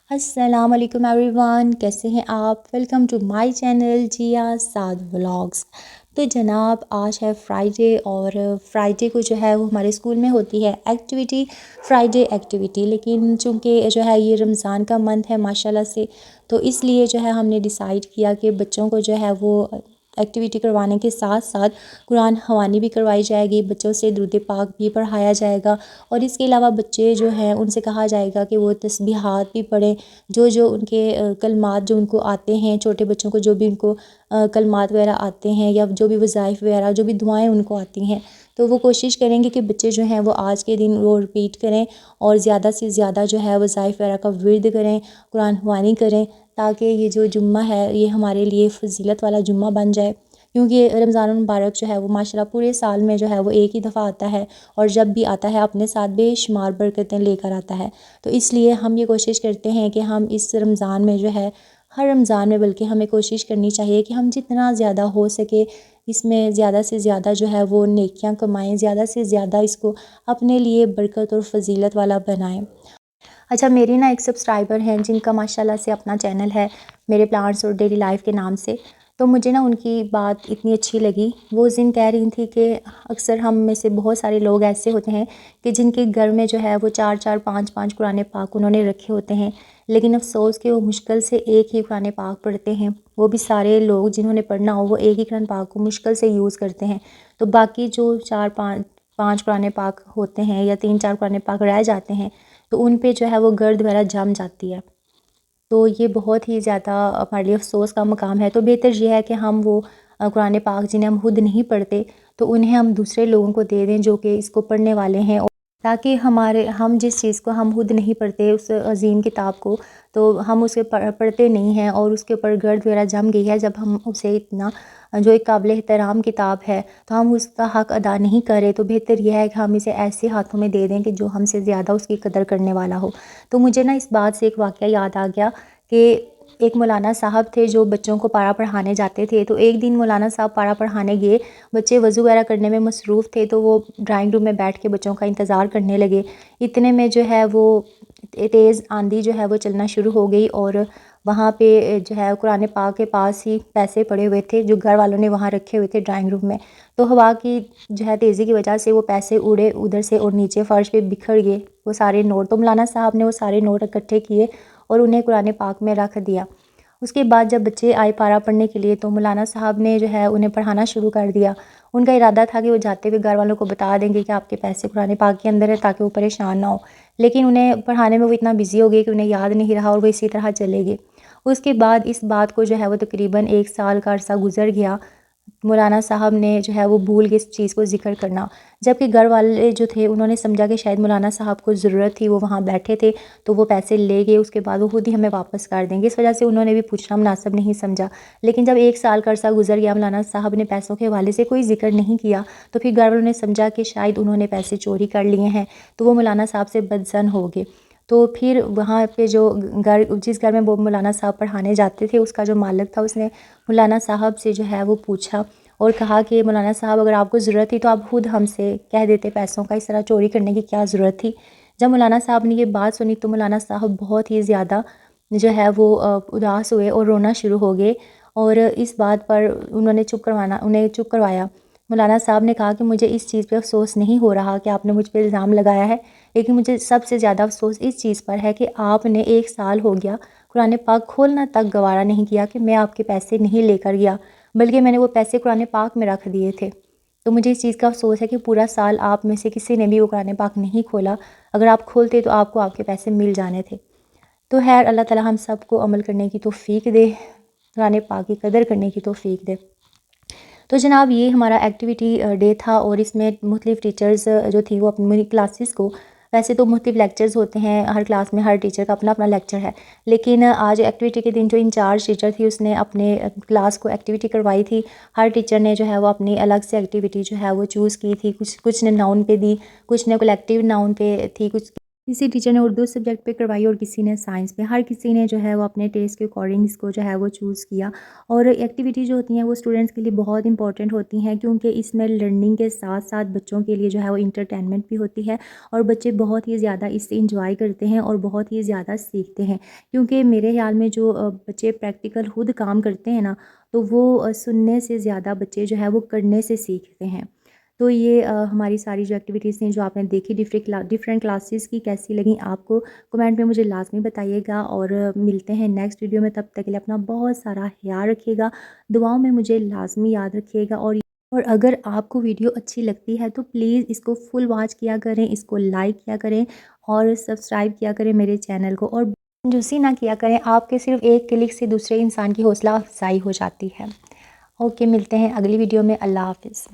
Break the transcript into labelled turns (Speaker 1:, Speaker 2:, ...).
Speaker 1: السلام علیکم every one, کیسے ہیں آپ؟ Welcome to my channel Jiya Saad vlogs. تو جناب آج ہے فرائیڈے، اور فرائیڈے کو جو ہے وہ ہمارے اسکول میں ہوتی ہے ایکٹیویٹی، فرائیڈے ایکٹیویٹی، لیکن چونکہ جو ہے یہ رمضان کا منتھ ہے ماشاءاللہ سے، تو اس لیے جو ہے ہم نے ڈیسائیڈ کیا کہ بچوں کو جو ہے وہ ایکٹیویٹی کروانے کے ساتھ ساتھ قرآن خوانی بھی کروائی جائے گی، بچوں سے درود پاک بھی پڑھایا جائے گا، اور اس کے علاوہ بچے جو ہیں ان سے کہا جائے گا کہ وہ تسبیحات بھی پڑھیں، جو ان کے کلمات جو ان کو آتے ہیں، چھوٹے بچوں کو جو بھی ان کو کلمات وغیرہ آتے ہیں، یا جو بھی وظائف وغیرہ جو بھی دعائیں ان کو آتی ہیں، تو وہ کوشش کریں گے کہ بچے جو ہیں وہ آج کے دن وہ رپیٹ کریں، اور زیادہ سے زیادہ جو ہے وظائف وغیرہ کا ورد کریں، قرآن خوانی کریں، تاکہ یہ جو جمعہ ہے یہ ہمارے لیے فضیلت والا جمعہ بن جائے، کیونکہ رمضان المبارک جو ہے وہ ماشاءاللہ پورے سال میں جو ہے وہ ایک ہی دفعہ آتا ہے، اور جب بھی آتا ہے اپنے ساتھ بے شمار برکتیں لے کر آتا ہے۔ تو اس لیے ہم یہ کوشش کرتے ہیں کہ ہم اس رمضان میں جو ہے، ہر رمضان میں بلکہ ہمیں کوشش کرنی چاہیے کہ ہم جتنا زیادہ ہو سکے اس میں زیادہ سے زیادہ جو ہے وہ نیکیاں کمائیں، زیادہ سے زیادہ اس کو اپنے لیے برکت اور فضیلت والا بنائیں۔ اچھا، میری نا ایک سبسکرائبر ہیں جن کا ماشاءاللہ سے اپنا چینل ہے میرے پلانٹس اور ڈیلی لائف کے نام سے، تو مجھے نا ان کی بات اتنی اچھی لگی۔ وہ اس دن کہہ رہی تھی کہ اکثر ہم میں سے بہت سارے لوگ ایسے ہوتے ہیں کہ جن کے گھر میں جو ہے وہ 4 4 5 5 قرآن پاک انہوں نے رکھے ہوتے ہیں، لیکن افسوس کہ وہ مشکل سے ایک ہی قرآن پاک پڑھتے ہیں، وہ بھی سارے لوگ جنہوں نے پڑھنا ہو وہ ایک ہی قرآن پاک کو مشکل سے یوز کرتے ہیں، تو باقی جو 4 5 قرآن پاک ہوتے ہیں یا 3 4 قرآن پاک رہ جاتے ہیں، تو ان پہ جو ہے وہ گرد وغیرہ جم جاتی ہے، تو یہ بہت ہی زیادہ ہمارے لیے افسوس کا مقام ہے۔ تو بہتر یہ ہے کہ ہم وہ قرآن پاک جنہیں ہم خود نہیں پڑھتے تو انہیں ہم دوسرے لوگوں کو دے دیں جو کہ اس کو پڑھنے والے ہیں، تاکہ ہم جس چیز کو ہم خود نہیں پڑھتے اس عظیم کتاب کو، تو ہم اسے پڑھتے نہیں ہیں، اور اس کے اوپر گرد وغیرہ جم گئی ہے، جب ہم اسے اتنا جو ایک قابل احترام کتاب ہے تو ہم اس کا حق ادا نہیں کرے، تو بہتر یہ ہے کہ ہم اسے ایسے ہاتھوں میں دے دیں کہ جو ہم سے زیادہ اس کی قدر کرنے والا ہو۔ تو مجھے نا اس بات سے ایک واقعہ یاد آ گیا کہ ایک مولانا صاحب تھے جو بچوں کو پارہ پڑھانے جاتے تھے، تو ایک دن مولانا صاحب پارہ پڑھانے گئے، بچے وضو وغیرہ کرنے میں مصروف تھے، تو وہ ڈرائنگ روم میں بیٹھ کے بچوں کا انتظار کرنے لگے، اتنے میں جو ہے وہ تیز آندھی جو ہے وہ چلنا شروع ہو گئی، اور وہاں پہ جو ہے قرآن پاک کے پاس ہی پیسے پڑے ہوئے تھے جو گھر والوں نے وہاں رکھے ہوئے تھے ڈرائنگ روم میں، تو ہوا کی جو ہے تیزی کی وجہ سے وہ پیسے اڑے ادھر سے اور نیچے فرش پہ بکھر گئے وہ سارے نوٹ، تو مولانا صاحب نے وہ سارے نوٹ اکٹھے کیے اور انہیں قرآن پاک میں رکھ دیا۔ اس کے بعد جب بچے آئے پارہ پڑھنے کے لیے تو مولانا صاحب نے جو ہے انہیں پڑھانا شروع کر دیا۔ ان کا ارادہ تھا کہ وہ جاتے ہوئے گھر والوں کو بتا دیں گے کہ آپ کے پیسے قرآن پاک کے اندر ہے، تاکہ وہ پریشان نہ ہو، لیکن انہیں پڑھانے میں وہ اتنا بزی ہو گئے کہ انہیں یاد نہیں رہا، اور وہ اسی طرح چلے گئے۔ اس کے بعد اس بات کو جو ہے وہ تقریباً 1 سال کا عرصہ گزر گیا، مولانا صاحب نے جو ہے وہ بھول گئے اس چیز کو ذکر کرنا، جبکہ گھر والے جو تھے انہوں نے سمجھا کہ شاید مولانا صاحب کو ضرورت تھی، وہ وہاں بیٹھے تھے تو وہ پیسے لے گئے، اس کے بعد وہ خود ہی ہمیں واپس کر دیں گے، اس وجہ سے انہوں نے بھی پوچھنا مناسب نہیں سمجھا۔ لیکن جب 1 سال کا عرصہ گزر گیا، مولانا صاحب نے پیسوں کے حوالے سے کوئی ذکر نہیں کیا، تو پھر گھر والوں نے سمجھا کہ شاید انہوں نے پیسے چوری کر لیے ہیں، تو وہ مولانا صاحب سے بدظن ہو گئے۔ تو پھر وہاں پہ جس گھر میں وہ مولانا صاحب پڑھانے جاتے تھے، اس کا جو مالک تھا اس نے مولانا صاحب سے جو ہے وہ پوچھا اور کہا کہ مولانا صاحب اگر آپ کو ضرورت تھی تو آپ خود ہم سے کہہ دیتے پیسوں کا، اس طرح چوری کرنے کی کیا ضرورت تھی۔ جب مولانا صاحب نے یہ بات سنی تو مولانا صاحب بہت ہی زیادہ جو ہے وہ اداس ہوئے اور رونا شروع ہو گئے، اور اس بات پر انہیں چپ کروایا۔ مولانا صاحب نے کہا کہ مجھے اس چیز پہ افسوس نہیں ہو رہا کہ آپ نے مجھ پہ الزام لگایا ہے، لیکن مجھے سب سے زیادہ افسوس اس چیز پر ہے کہ آپ نے 1 سال ہو گیا قرآن پاک کھولنا تک گوارا نہیں کیا کہ میں آپ کے پیسے نہیں لے کر گیا، بلکہ میں نے وہ پیسے قرآن پاک میں رکھ دیے تھے۔ تو مجھے اس چیز کا افسوس ہے کہ پورا سال آپ میں سے کسی نے بھی وہ قرآن پاک نہیں کھولا، اگر آپ کھولتے تو آپ کو آپ کے پیسے مل جانے تھے۔ تو خیر، اللہ تعالی ہم سب کو عمل کرنے کی توفیق دے، قرآن پاک کی قدر کرنے کی توفیق دے۔ تو جناب یہ ہمارا ایکٹیویٹی ڈے تھا، اور اس میں مختلف ٹیچرز جو تھی وہ اپنی کلاسز کو، ویسے تو مختلف لیکچرز ہوتے ہیں ہر کلاس میں، ہر ٹیچر کا اپنا اپنا لیکچر ہے، لیکن آج ایکٹیویٹی کے دن جو انچارج ٹیچر تھی اس نے اپنے کلاس کو ایکٹیویٹی کروائی تھی، ہر ٹیچر نے جو ہے وہ اپنی الگ سے ایکٹیویٹی جو ہے وہ چوز کی تھی، کچھ نے ناؤن پہ دی، کچھ نے کولیکٹیو ناؤن پہ تھی، کچھ کسی ٹیچر نے اردو سبجیکٹ پہ کروائی اور کسی نے سائنس پہ، ہر کسی نے جو ہے وہ اپنے ٹیسٹ کے اکارڈنگ اس کو جو ہے وہ چوز کیا۔ اور ایکٹیویٹی جو ہوتی ہیں وہ اسٹوڈنٹس کے لیے بہت امپورٹنٹ ہوتی ہیں، کیونکہ اس میں لرننگ کے ساتھ ساتھ بچوں کے لیے جو ہے وہ انٹرٹینمنٹ بھی ہوتی ہے، اور بچے بہت ہی زیادہ اس سے انجوائے کرتے ہیں اور بہت ہی زیادہ سیکھتے ہیں۔ کیونکہ میرے خیال میں جو بچے پریکٹیکل خود کام کرتے ہیں نا، تو وہ سننے سے زیادہ بچے جو ہے وہ کرنے سے سیکھتے ہیں۔ تو یہ ہماری ساری جو ایکٹیویٹیز ہیں جو آپ نے دیکھی ڈفرینٹ کلاسز کی، کیسی لگیں آپ کو کمنٹ میں مجھے لازمی بتائیے گا، اور ملتے ہیں نیکسٹ ویڈیو میں۔ تب تک کے لیے اپنا بہت سارا خیال رکھیے گا، دعاؤں میں مجھے لازمی یاد رکھیے گا، اور اگر آپ کو ویڈیو اچھی لگتی ہے تو پلیز اس کو فل واچ کیا کریں، اس کو لائک کیا کریں اور سبسکرائب کیا کریں میرے چینل کو، اور کنجوسی نہ کیا کریں، آپ کے صرف ایک کلک سے دوسرے انسان کی حوصلہ افزائی ہو جاتی ہے۔ اوکے، ملتے ہیں اگلی ویڈیو میں، اللہ حافظ۔